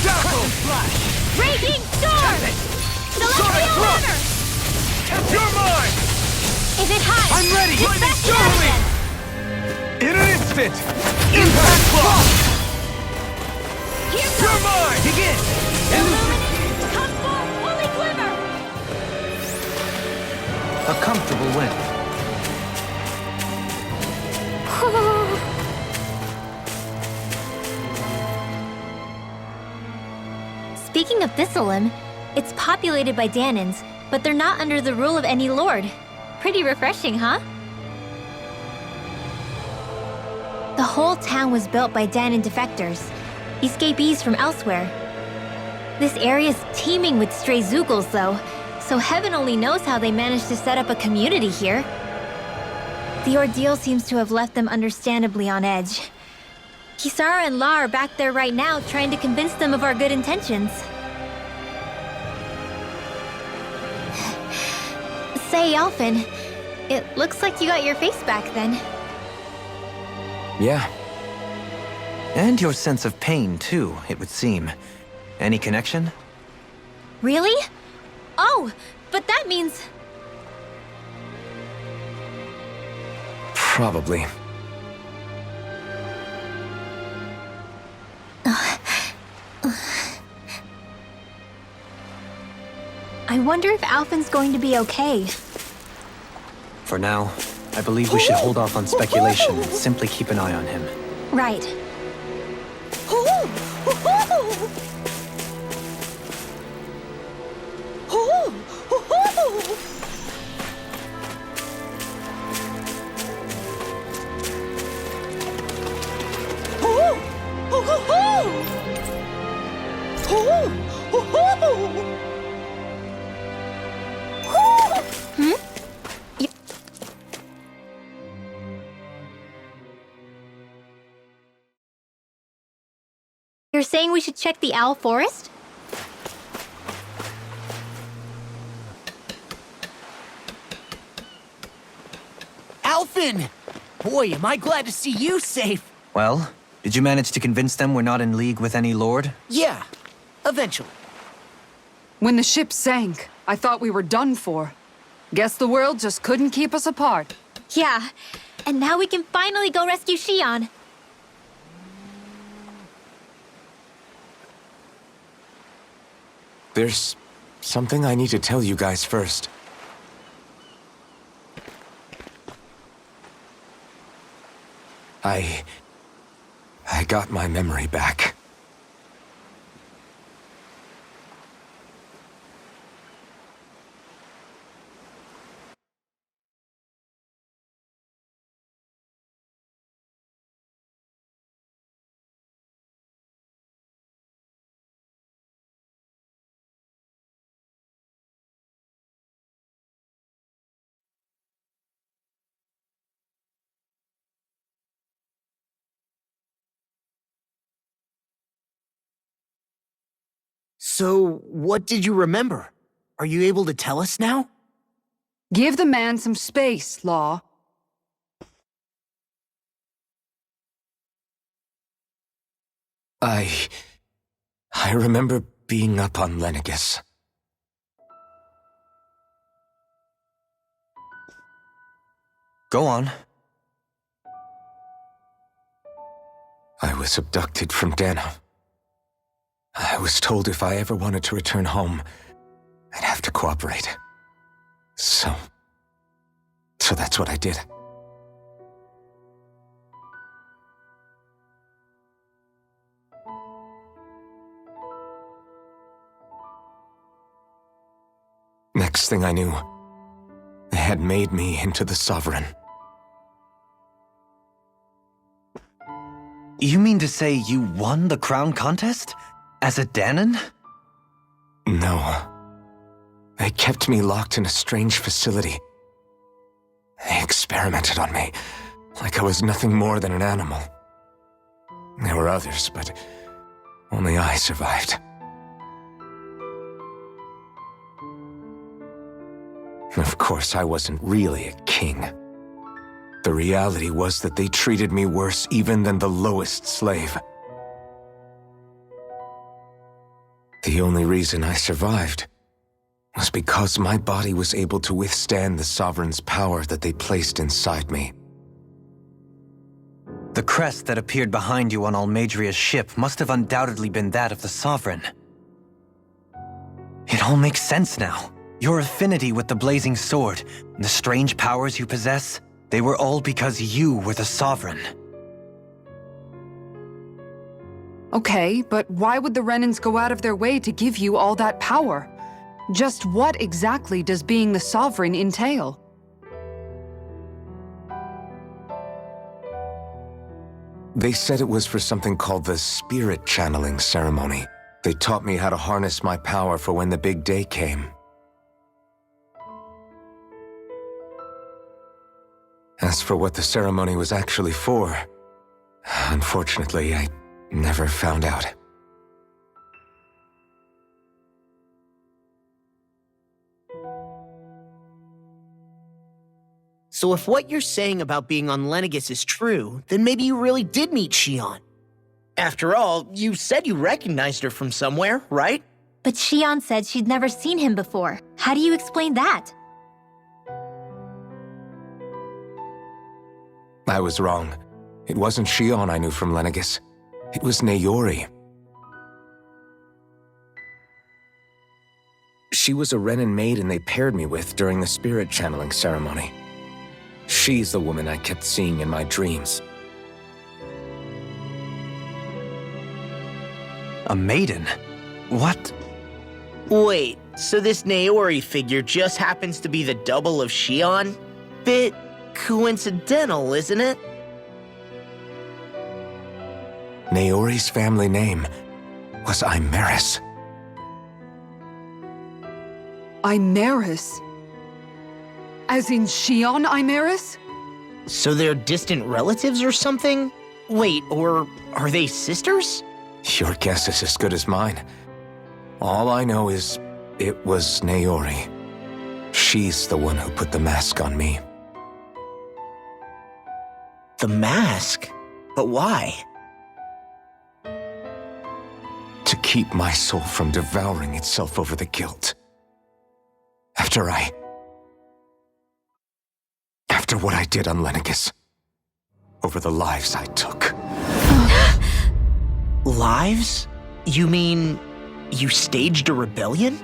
Dazzle! Raging storm! Celestial hammer! You're mine! Is it high? I'm ready! Dispatch Lightning action! In an instant! Impact block! Here You're comes mine! Begin! Illuminate! Come forth, holy glimmer! A comfortable win. Speaking of Thistlym, it's populated by Danons, but they're not under the rule of any lord. Pretty refreshing, huh? The whole town was built by Danon defectors, escapees from elsewhere. This area's teeming with stray Zoogles, though, so heaven only knows how they managed to set up a community here. The ordeal seems to have left them understandably on edge. Kisara and La are back there right now trying to convince them of our good intentions. Say, Elfin, it looks like you got your face back then. Yeah. And your sense of pain, too, it would seem. Any connection? Really? Oh, but that means... Probably. I wonder if Alphin's going to be okay. For now, I believe we should hold off on speculation and simply keep an eye on him. Right. You're saying we should check the Owl Forest? Alphin! Boy, am I glad to see you safe. Well, did you manage to convince them we're not in league with any lord? Yeah, eventually. When the ship sank, I thought we were done for. Guess the world just couldn't keep us apart. Yeah, and now we can finally go rescue Xion. There's something I need to tell you guys first. I got my memory back. So, what did you remember? Are you able to tell us now? Give the man some space, Law. I remember being up on Lenegus. Go on. I was abducted from Dana. I was told if I ever wanted to return home, I'd have to cooperate. So that's what I did. Next thing I knew, they had made me into the Sovereign. You mean to say you won the crown contest? As a Danon? No. They kept me locked in a strange facility. They experimented on me, like I was nothing more than an animal. There were others, but only I survived. Of course, I wasn't really a king. The reality was that they treated me worse even than the lowest slave. The only reason I survived was because my body was able to withstand the Sovereign's power that they placed inside me. The crest that appeared behind you on Almadria's ship must have undoubtedly been that of the Sovereign. It all makes sense now. Your affinity with the Blazing Sword, and the strange powers you possess, they were all because you were the Sovereign. Okay, but why would the Renans go out of their way to give you all that power? Just what exactly does being the Sovereign entail? They said it was for something called the Spirit Channeling Ceremony. They taught me how to harness my power for when the big day came. As for what the ceremony was actually for, unfortunately, I never found out. So if what you're saying about being on Lenegis is true, then maybe you really did meet Xion. After all, you said you recognized her from somewhere, right? But Xion said she'd never seen him before. How do you explain that? I was wrong. It wasn't Xion I knew from Lenegis. It was Naori. She was a Renan maiden they paired me with during the spirit channeling ceremony. She's the woman I kept seeing in my dreams. A maiden? What? Wait, so this Naori figure just happens to be the double of Xion? Bit coincidental, isn't it? Naori's family name was Imeris. Imeris? As in Xion Imeris? So they're distant relatives or something? Wait, or are they sisters? Your guess is as good as mine. All I know is it was Naori. She's the one who put the mask on me. The mask? But why? To keep my soul from devouring itself over the guilt. After what I did on Lenegis. Over the lives I took. Lives? You mean you staged a rebellion?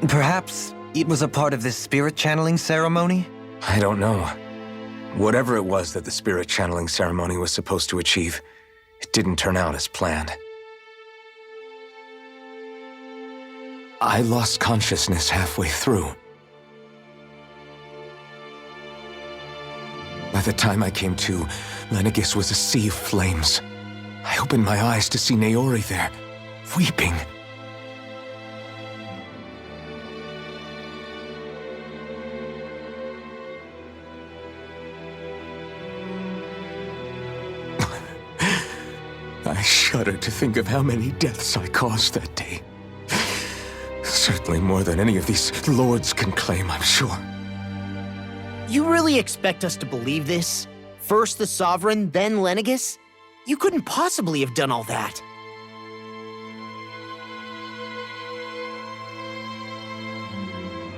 Perhaps it was a part of this spirit channeling ceremony? I don't know. Whatever it was that the spirit channeling ceremony was supposed to achieve, it didn't turn out as planned. I lost consciousness halfway through. By the time I came to, Lenegis was a sea of flames. I opened my eyes to see Naori there, weeping. I shudder to think of how many deaths I caused that day. Certainly more than any of these lords can claim, I'm sure. You really expect us to believe this? First the Sovereign, then Lenegis? You couldn't possibly have done all that.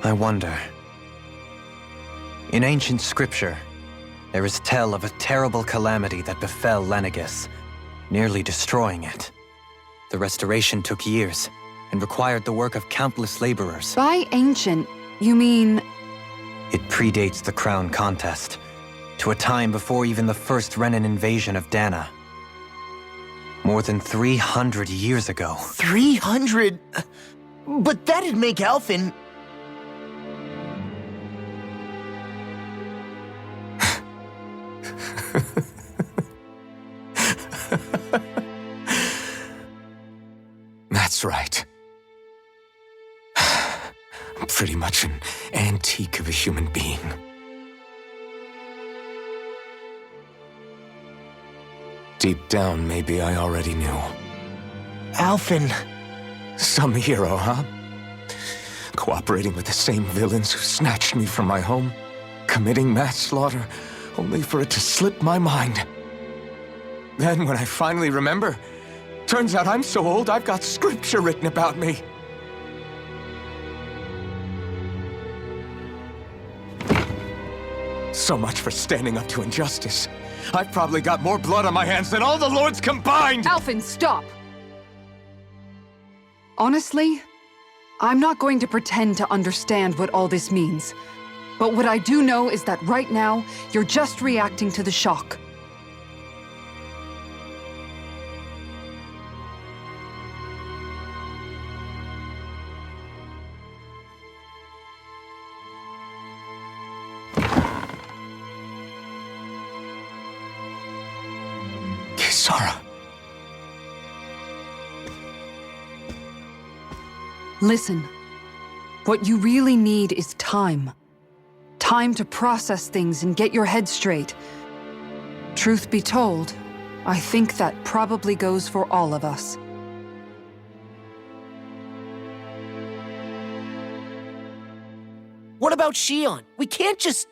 I wonder. In ancient scripture, there is tell of a terrible calamity that befell Lenegis, nearly destroying it. The restoration took years, and required the work of countless laborers. By ancient, you mean... It predates the crown contest, to a time before even the first Renan invasion of Dana. More than 300 years ago. 300? But that'd make Alphen... That's right. I'm pretty much an antique of a human being. Deep down, maybe I already knew. Alphen... Some hero, huh? Cooperating with the same villains who snatched me from my home, committing mass slaughter, only for it to slip my mind. Then, when I finally remember, Turns out I'm so old, I've got scripture written about me. So much for standing up to injustice. I've probably got more blood on my hands than all the lords combined! Alphen, stop! Honestly, I'm not going to pretend to understand what all this means. But what I do know is that right now, you're just reacting to the shock. Kisara. Listen, what you really need is time. Time to process things and get your head straight. Truth be told, I think that probably goes for all of us. What about Shion? We can't just...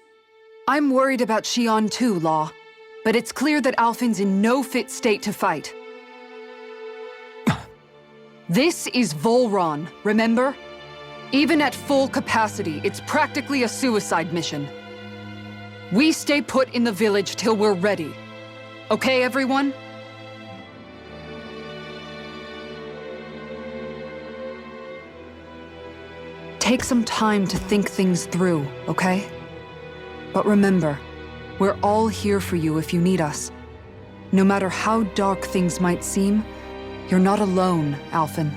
I'm worried about Shion too, Law. But it's clear that Alphen's in no fit state to fight. This is Volron, remember? Even at full capacity, it's practically a suicide mission. We stay put in the village till we're ready. Okay, everyone? Take some time to think things through, okay? But remember, we're all here for you if you need us. No matter how dark things might seem, you're not alone, Alphen.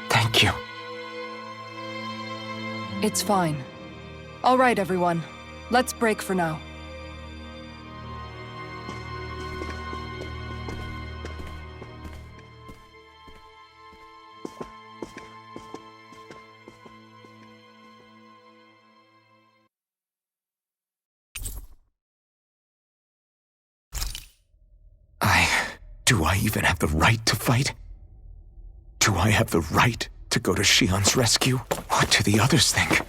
Thank you. It's fine. All right, everyone. Let's break for now. Do I even have the right to fight? Do I have the right to go to Shion's rescue? What do the others think?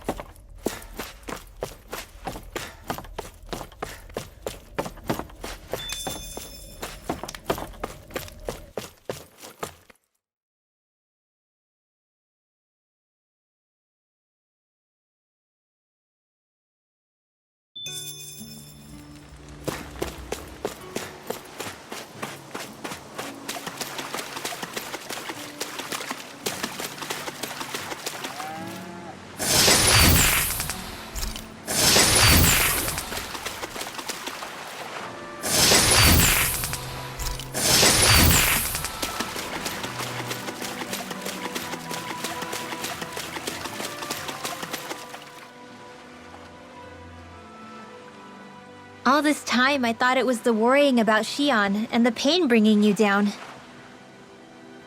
All this time, I thought it was the worrying about Shion and the pain bringing you down.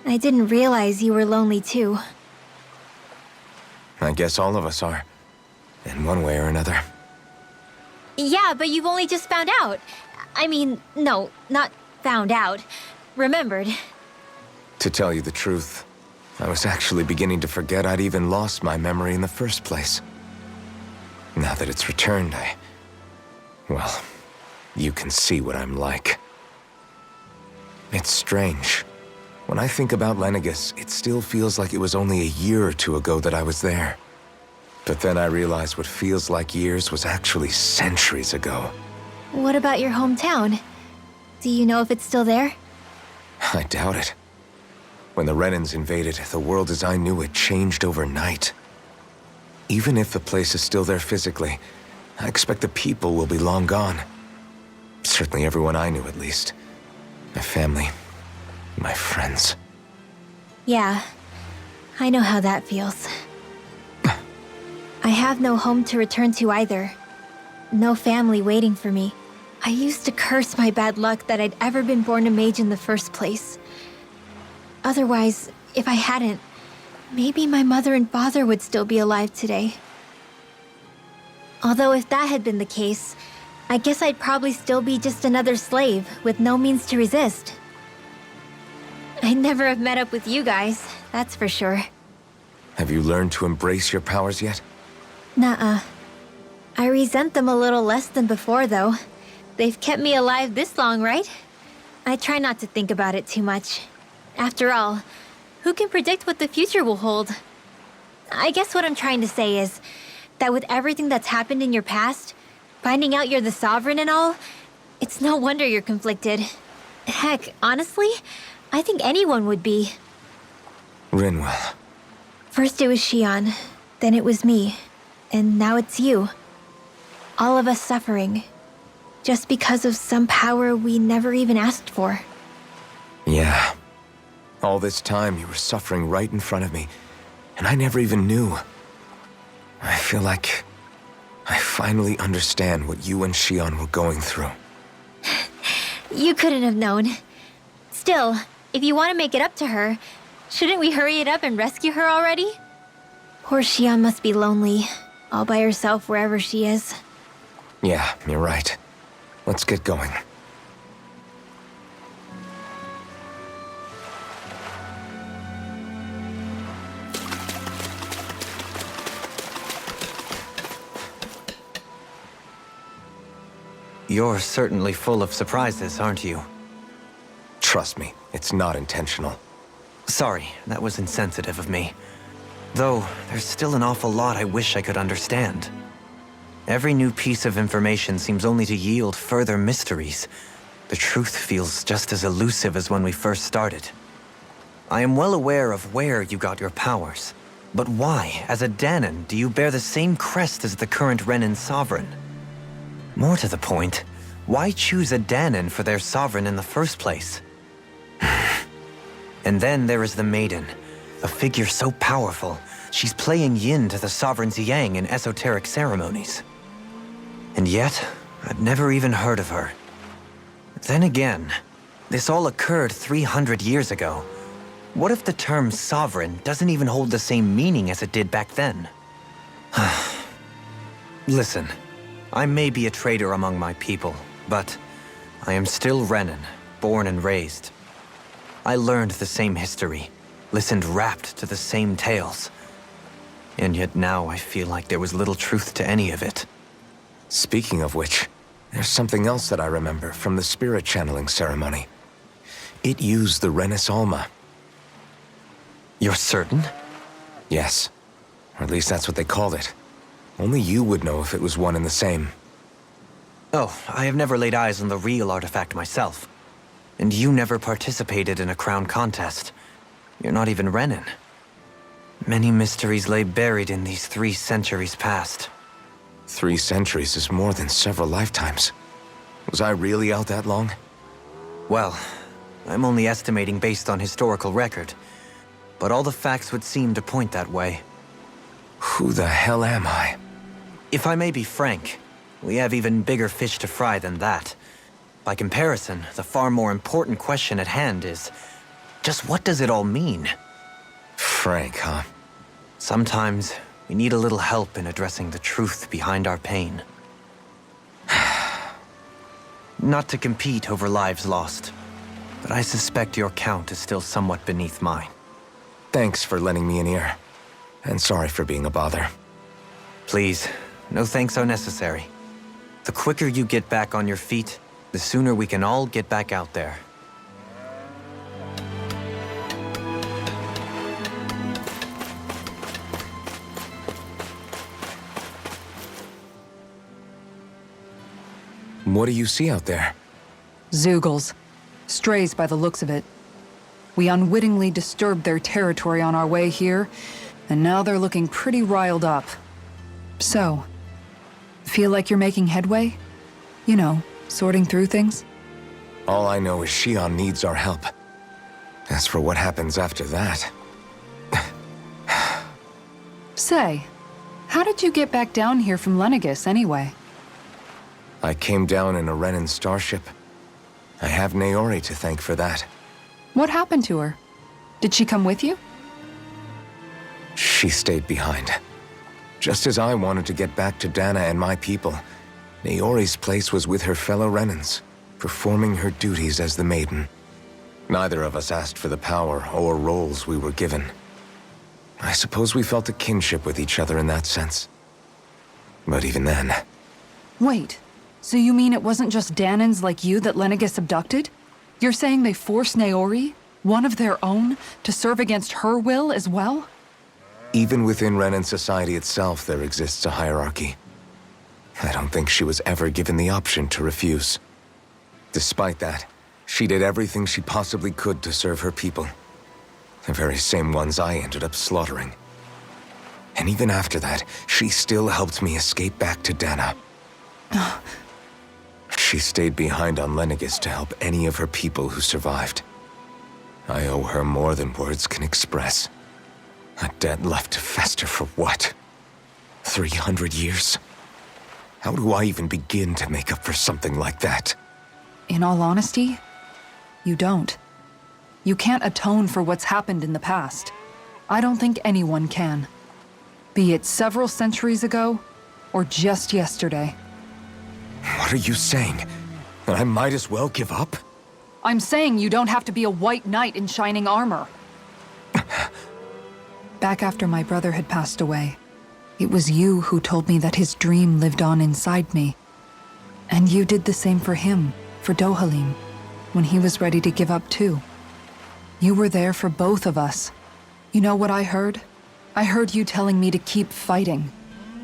I didn't realize you were lonely too. I guess all of us are. In one way or another. Yeah, but you've only just found out. I mean, no, not found out. Remembered. To tell you the truth, I was actually beginning to forget I'd even lost my memory in the first place. Now that it's returned, well, you can see what I'm like. It's strange. When I think about Lenegis, it still feels like it was only a year or two ago that I was there. But then I realized what feels like years was actually centuries ago. What about your hometown? Do you know if it's still there? I doubt it. When the Renans invaded, the world as I knew it changed overnight. Even if the place is still there physically, I expect the people will be long gone. Certainly everyone I knew, at least. My family, my friends. Yeah, I know how that feels. I have no home to return to either. No family waiting for me. I used to curse my bad luck that I'd ever been born a mage in the first place. Otherwise, if I hadn't, maybe my mother and father would still be alive today. Although if that had been the case, I guess I'd probably still be just another slave with no means to resist. I'd never have met up with you guys, that's for sure. Have you learned to embrace your powers yet? Nuh-uh. I resent them a little less than before, though. They've kept me alive this long, right? I try not to think about it too much. After all, who can predict what the future will hold? I guess what I'm trying to say is that with everything that's happened in your past, finding out you're the Sovereign and all, it's no wonder you're conflicted. Heck, honestly, I think anyone would be. Rinwell. First it was Xion, then it was me, and now it's you. All of us suffering, just because of some power we never even asked for. Yeah. All this time you were suffering right in front of me, and I never even knew. I feel like I finally understand what you and Xion were going through. You couldn't have known. Still, if you want to make it up to her, shouldn't we hurry it up and rescue her already? Poor Xion must be lonely, all by herself wherever she is. Yeah, you're right. Let's get going. You're certainly full of surprises, aren't you? Trust me, it's not intentional. Sorry, that was insensitive of me. Though, there's still an awful lot I wish I could understand. Every new piece of information seems only to yield further mysteries. The truth feels just as elusive as when we first started. I am well aware of where you got your powers. But why, as a Dahnan, do you bear the same crest as the current Renan Sovereign? More to the point, why choose a Dahnan for their Sovereign in the first place? And then there is the Maiden, a figure so powerful, she's playing yin to the Sovereign's yang in esoteric ceremonies. And yet, I'd never even heard of her. Then again, this all occurred 300 years ago. What if the term sovereign doesn't even hold the same meaning as it did back then? Listen, I may be a traitor among my people, but I am still Renan, born and raised. I learned the same history, listened rapt to the same tales. And yet now I feel like there was little truth to any of it. Speaking of which, there's something else that I remember from the spirit channeling ceremony. It used the Renis Alma. You're certain? Yes. Or at least that's what they called it. Only you would know if it was one and the same. Oh, I have never laid eyes on the real artifact myself. And you never participated in a crown contest. You're not even Renan. Many mysteries lay buried in these 3 centuries past. 3 centuries is more than several lifetimes. Was I really out that long? Well, I'm only estimating based on historical record. But all the facts would seem to point that way. Who the hell am I? If I may be frank, we have even bigger fish to fry than that. By comparison, the far more important question at hand is, just what does it all mean? Frank, huh? Sometimes, we need a little help in addressing the truth behind our pain. Not to compete over lives lost, but I suspect your count is still somewhat beneath mine. Thanks for lending me an ear. And sorry for being a bother. Please, no thanks are necessary. The quicker you get back on your feet, the sooner we can all get back out there. What do you see out there? Zeugles. Strays by the looks of it. We unwittingly disturbed their territory on our way here, and now they're looking pretty riled up. So, feel like you're making headway? You know, sorting through things? All I know is Xion needs our help. As for what happens after that... Say, how did you get back down here from Lenegis anyway? I came down in a Renan starship. I have Naori to thank for that. What happened to her? Did she come with you? She stayed behind. Just as I wanted to get back to Dana and my people, Naori's place was with her fellow Renans, performing her duties as the Maiden. Neither of us asked for the power or roles we were given. I suppose we felt a kinship with each other in that sense. But even then, Wait, so you mean it wasn't just Danans like you that Lenegis abducted? You're saying they forced Naori, one of their own, to serve against her will as well? even within Renan society itself, there exists a hierarchy. I don't think she was ever given the option to refuse. Despite that, she did everything she possibly could to serve her people. The very same ones I ended up slaughtering. And even after that, she still helped me escape back to Dana. She stayed behind on Lenegis to help any of her people who survived. I owe her more than words can express. A debt left to fester for what? 300 years? How do I even begin to make up for something like that? In all honesty, you don't. You can't atone for what's happened in the past. I don't think anyone can. Be it several centuries ago, or just yesterday. What are you saying? That I might as well give up? I'm saying you don't have to be a white knight in shining armor. Back after my brother had passed away, it was you who told me that his dream lived on inside me. And you did the same for him, for Dohalim, when he was ready to give up too. You were there for both of us. You know what I heard? I heard you telling me to keep fighting,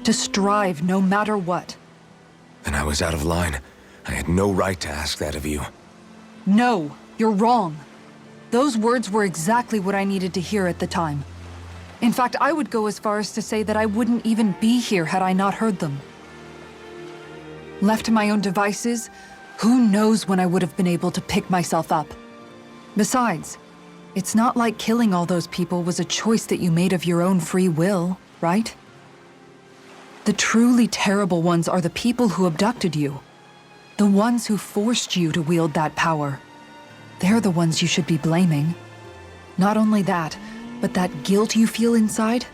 to strive no matter what. Then I was out of line. I had no right to ask that of you. No, you're wrong. Those words were exactly what I needed to hear at the time. In fact, I would go as far as to say that I wouldn't even be here had I not heard them. Left to my own devices, who knows when I would have been able to pick myself up. Besides, it's not like killing all those people was a choice that you made of your own free will, right? The truly terrible ones are the people who abducted you. The ones who forced you to wield that power. They're the ones you should be blaming. Not only that, but that guilt you feel inside,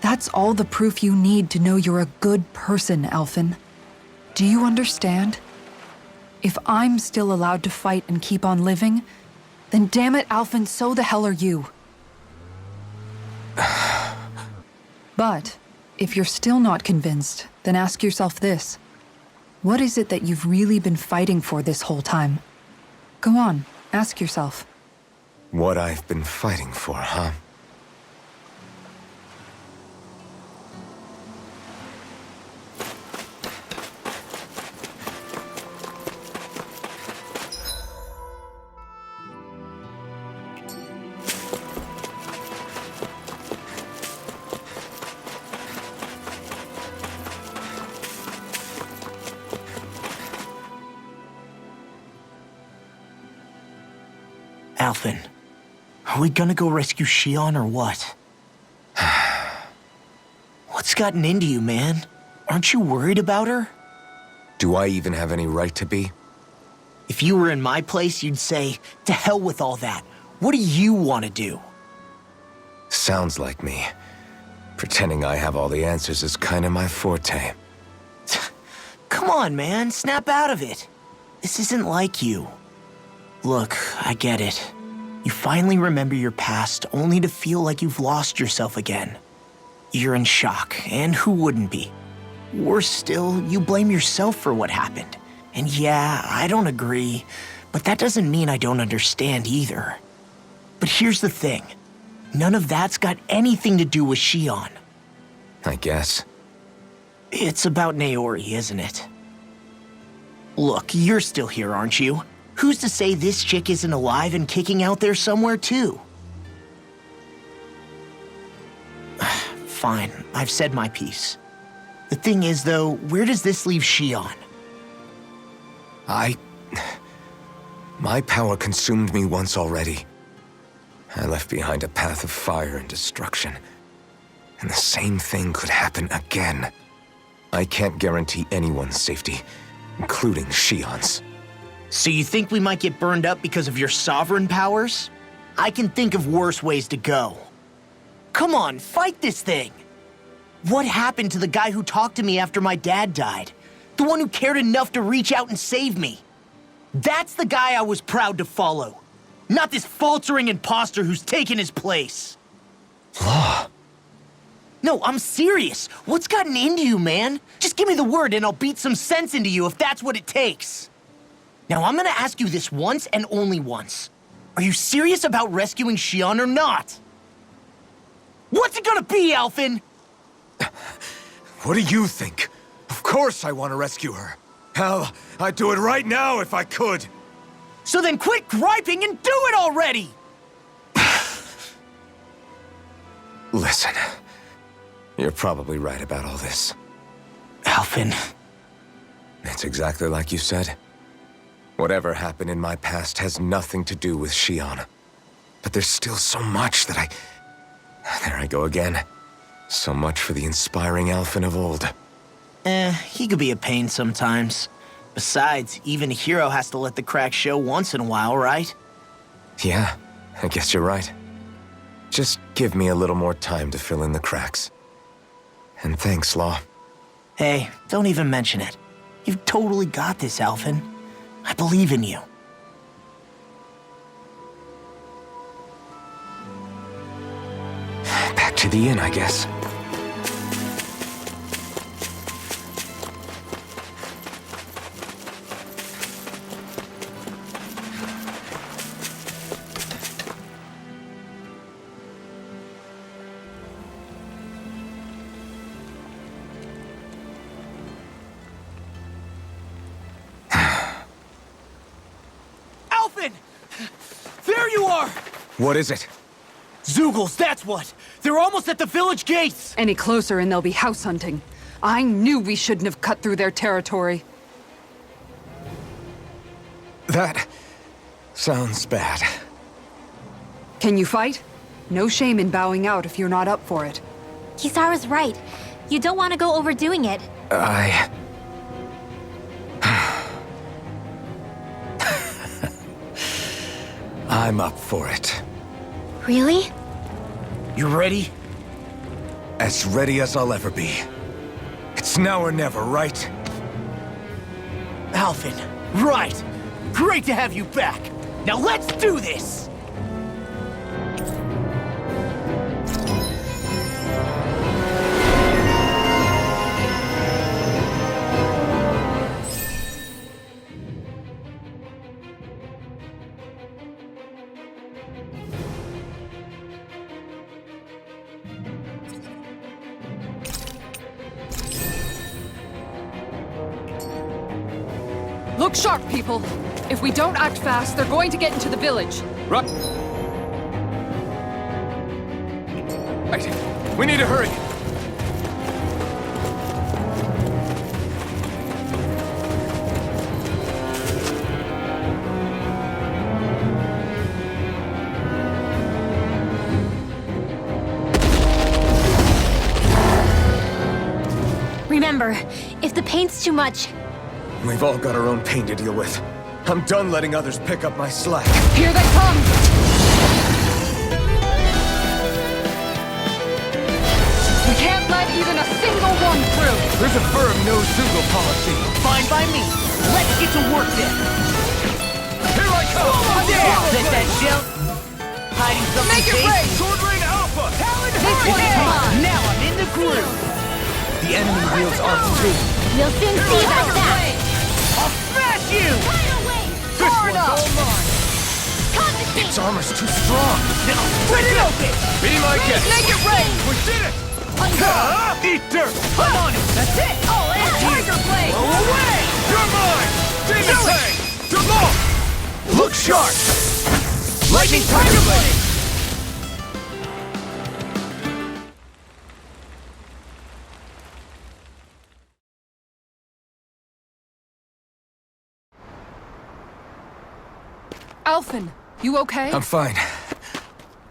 that's all the proof you need to know you're a good person, Alphen. Do you understand? If I'm still allowed to fight and keep on living, then damn it, Alphen, so the hell are you. But if you're still not convinced, then ask yourself this. What is it that you've really been fighting for this whole time? Go on, ask yourself. What I've been fighting for, huh? Alphen, are we gonna go rescue Shion or what? What's gotten into you, man? Aren't you worried about her? Do I even have any right to be? If you were in my place, you'd say, to hell with all that. What do you want to do? Sounds like me. Pretending I have all the answers is kind of my forte. Come on, man, snap out of it. This isn't like you. Look, I get it. You finally remember your past, only to feel like you've lost yourself again. You're in shock, and who wouldn't be? Worse still, you blame yourself for what happened. And yeah, I don't agree, but that doesn't mean I don't understand either. But here's the thing. None of that's got anything to do with Shion. I guess. It's about Naori, isn't it? Look, you're still here, aren't you? Who's to say this chick isn't alive and kicking out there somewhere, too? Fine, I've said my piece. The thing is, though, where does this leave Shion? My power consumed me once already. I left behind a path of fire and destruction. And the same thing could happen again. I can't guarantee anyone's safety, including Shion's. So you think we might get burned up because of your sovereign powers? I can think of worse ways to go. Come on, fight this thing! What happened to the guy who talked to me after my dad died? The one who cared enough to reach out and save me? That's the guy I was proud to follow. Not this faltering imposter who's taken his place. Law. No, I'm serious. What's gotten into you, man? Just give me the word and I'll beat some sense into you if that's what it takes. Now, I'm gonna ask you this once and only once. Are you serious about rescuing Xion or not? What's it gonna be, Alphen? What do you think? Of course I want to rescue her. Hell, I'd do it right now if I could. So then quit griping and do it already! Listen, you're probably right about all this. Alphen. It's exactly like you said. Whatever happened in my past has nothing to do with Xion. But there's still so much that There I go again. So much for the inspiring Alphen of old. He could be a pain sometimes. Besides, even a hero has to let the cracks show once in a while, right? Yeah, I guess you're right. Just give me a little more time to fill in the cracks. And thanks, Law. Hey, don't even mention it. You've totally got this, Alphen. I believe in you. Back to the inn, I guess. Alphen! There you are! What is it? Zeugles, that's what! They're almost at the village gates! Any closer and they'll be house hunting. I knew we shouldn't have cut through their territory. That sounds bad. Can you fight? No shame in bowing out if you're not up for it. Kisara's right. You don't want to go overdoing it. I'm up for it. Really? You ready? As ready as I'll ever be. It's now or never, right? Alphen, right! Great to have you back! Now let's do this! Look sharp, people. If we don't act fast, they're going to get into the village. Right. We need to hurry. Remember, if the paint's too much, We've all got our own pain to deal with. I'm done letting others pick up my slack. Here they come! We can't let even a single one through! There's a firm no-Zeugle policy. Fine by me. Let's get to work then. Here I come! Let that shell. Hiding something Make it safe. rain! Sword Rain Alpha! Talon This one's mine! Now I'm in the groove. The enemy wields arms too. you'll soon see about that. I'll smash you! Far enough! Its armor's too strong. Now split it open! Be my guest! Make it rain! We did it! Eat dirt! I'm on it! That's it! All in! Tiger blade! Blow away! You're mine! Demon Do it! Fang! Demol! Look sharp! Lightning Tiger Blade! Alphen, you okay? I'm fine.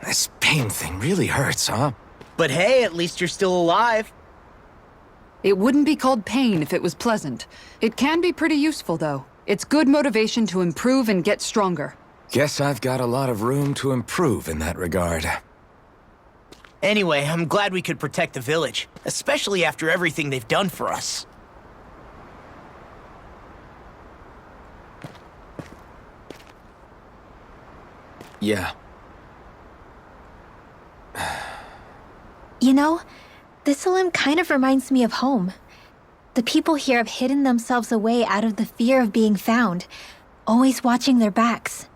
This pain thing really hurts, huh? But hey, at least you're still alive. It wouldn't be called pain if it was pleasant. It can be pretty useful, though. It's good motivation to improve and get stronger. Guess I've got a lot of room to improve in that regard. Anyway, I'm glad we could protect the village, especially after everything they've done for us. You know, Thistlym kind of reminds me of home. The people here have hidden themselves away out of the fear of being found, always watching their backs.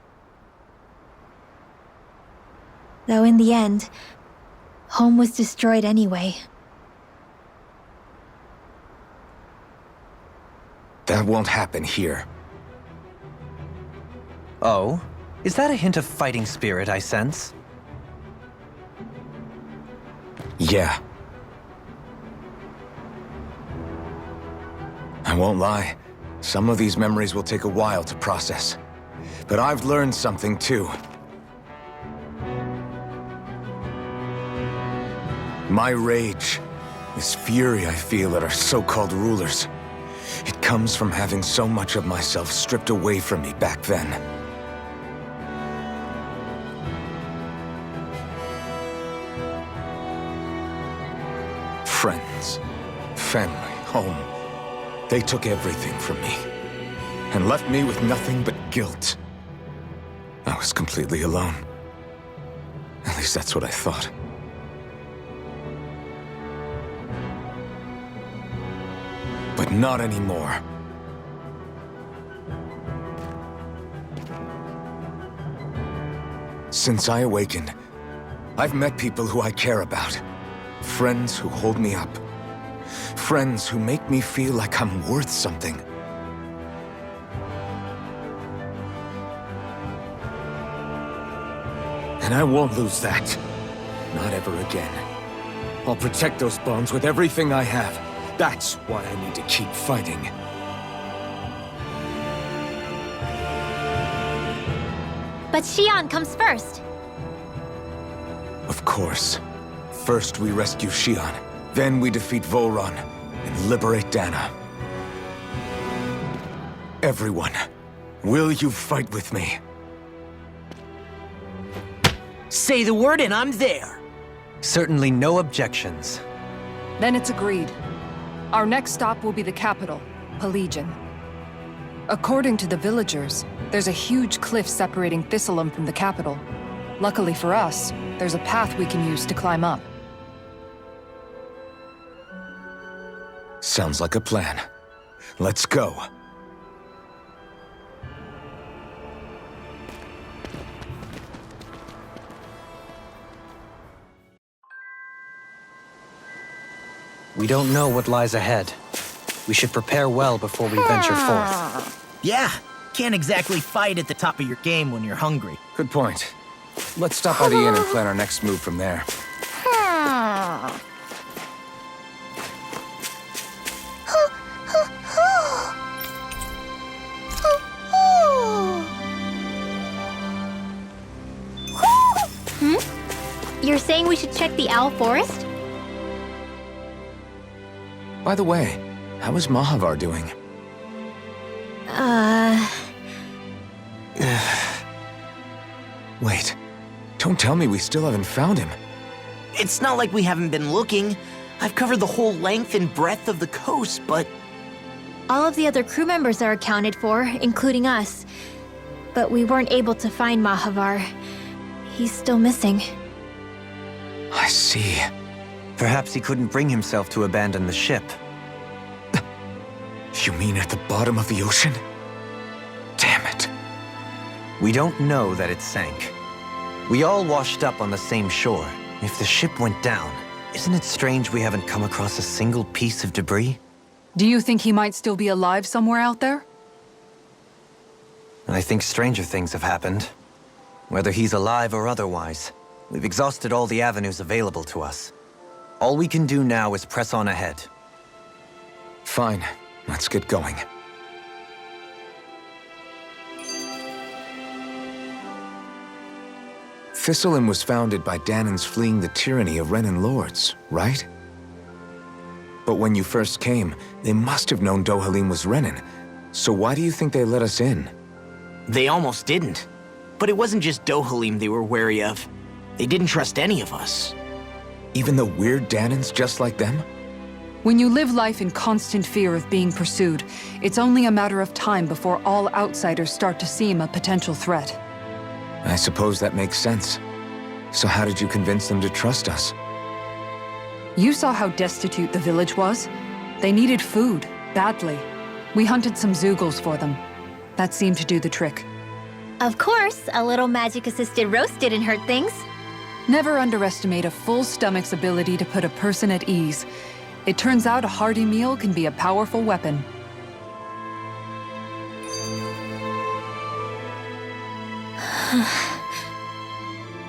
Though in the end, home was destroyed anyway. That won't happen here. Oh? Is that a hint of fighting spirit I sense? Yeah. I won't lie. Some of these memories will take a while to process. But I've learned something too. My rage, this fury I feel at our so-called rulers, it comes from having so much of myself stripped away from me back then. Friends, family, home. They took everything from me, and left me with nothing but guilt. I was completely alone. At least that's what I thought. But not anymore. Since I awakened, I've met people who I care about. Friends who hold me up. Friends who make me feel like I'm worth something. And I won't lose that. Not ever again. I'll protect those bonds with everything I have. That's why I need to keep fighting. But Xion comes first. Of course. First we rescue Xion, then we defeat Volron and liberate Dana. Everyone, will you fight with me? Say the word and I'm there. Certainly no objections. Then it's agreed. Our next stop will be the capital, Pelegion. According to the villagers, there's a huge cliff separating Thistlym from the capital. Luckily for us, there's a path we can use to climb up. Sounds like a plan. Let's go. We don't know what lies ahead. We should prepare well before we venture forth. Yeah, can't exactly fight at the top of your game when you're hungry. Good point. Let's stop by the inn and plan our next move from there. You're saying we should check the Owl Forest? By the way, how is Mahavar doing? Wait, don't tell me we still haven't found him. It's not like we haven't been looking. I've covered the whole length and breadth of the coast, but... All of the other crew members are accounted for, including us. But we weren't able to find Mahavar. He's still missing. I see. Perhaps he couldn't bring himself to abandon the ship. You mean at the bottom of the ocean? Damn it. We don't know that it sank. We all washed up on the same shore. If the ship went down, isn't it strange we haven't come across a single piece of debris? Do you think he might still be alive somewhere out there? I think stranger things have happened. Whether he's alive or otherwise, we've exhausted all the avenues available to us. All we can do now is press on ahead. Fine, let's get going. Thistlym was founded by Danan's fleeing the tyranny of Renan lords, right? But when you first came, they must have known Dohalim was Renan. So why do you think they let us in? They almost didn't. But it wasn't just Dohalim they were wary of. They didn't trust any of us. Even the weird Danans just like them? When you live life in constant fear of being pursued, it's only a matter of time before all outsiders start to seem a potential threat. I suppose that makes sense. So how did you convince them to trust us? You saw how destitute the village was. They needed food, badly. We hunted some Zeugles for them. That seemed to do the trick. Of course, a little magic-assisted roast didn't hurt things. Never underestimate a full stomach's ability to put a person at ease. It turns out a hearty meal can be a powerful weapon.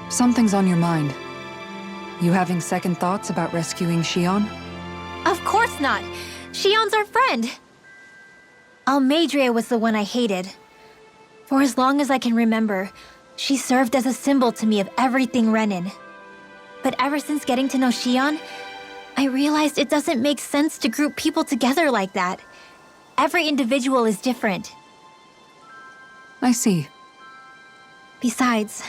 Something's on your mind. You having second thoughts about rescuing Shion? Of course not. Shion's our friend. Almeidrea was the one I hated. For as long as I can remember, she served as a symbol to me of everything Renin. But ever since getting to know Shion, I realized it doesn't make sense to group people together like that. Every individual is different. I see. Besides,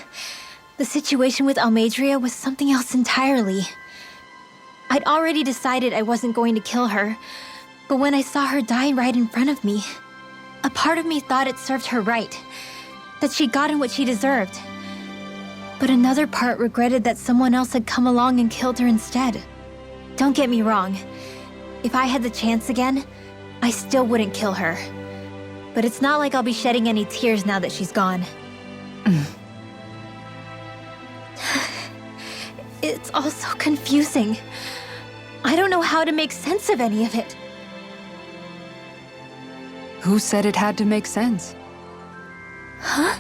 the situation with Almeidrea was something else entirely. I'd already decided I wasn't going to kill her, but when I saw her die right in front of me, a part of me thought it served her right, that she'd gotten what she deserved. But another part regretted that someone else had come along and killed her instead. Don't get me wrong. If I had the chance again, I still wouldn't kill her. But it's not like I'll be shedding any tears now that she's gone. It's all so confusing. I don't know how to make sense of any of it. Who said it had to make sense? Huh?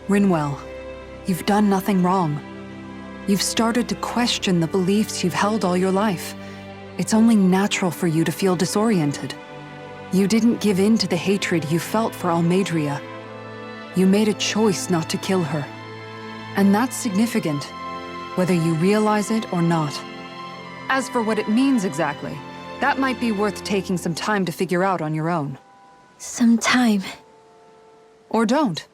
Rinwell, you've done nothing wrong. You've started to question the beliefs you've held all your life. It's only natural for you to feel disoriented. You didn't give in to the hatred you felt for Almeidrea. You made a choice not to kill her. And that's significant, whether you realize it or not. As for what it means exactly, that might be worth taking some time to figure out on your own. Some time. Or don't,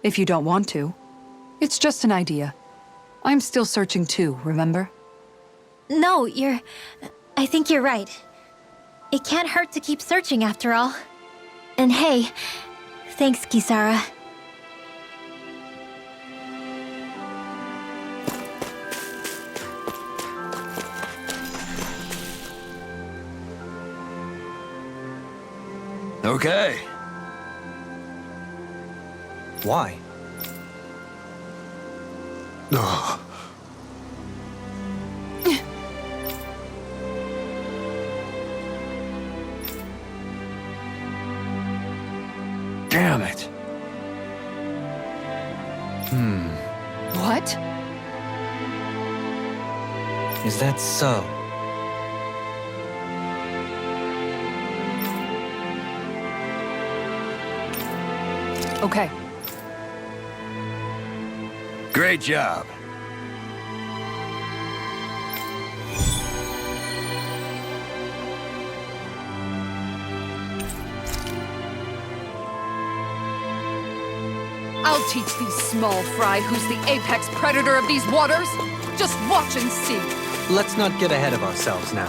if you don't want to. It's just an idea. I'm still searching too, remember? No, I think you're right. It can't hurt to keep searching after all. And hey, thanks, Kisara. Okay. Why? Ugh. Damn it. What? Is that so? Okay. Great job. I'll teach these small fry who's the apex predator of these waters. Just watch and see. Let's not get ahead of ourselves now.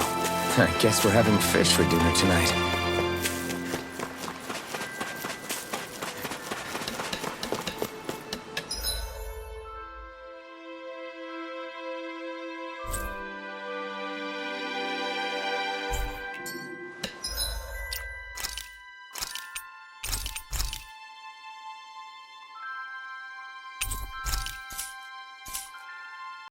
I guess we're having fish for dinner tonight.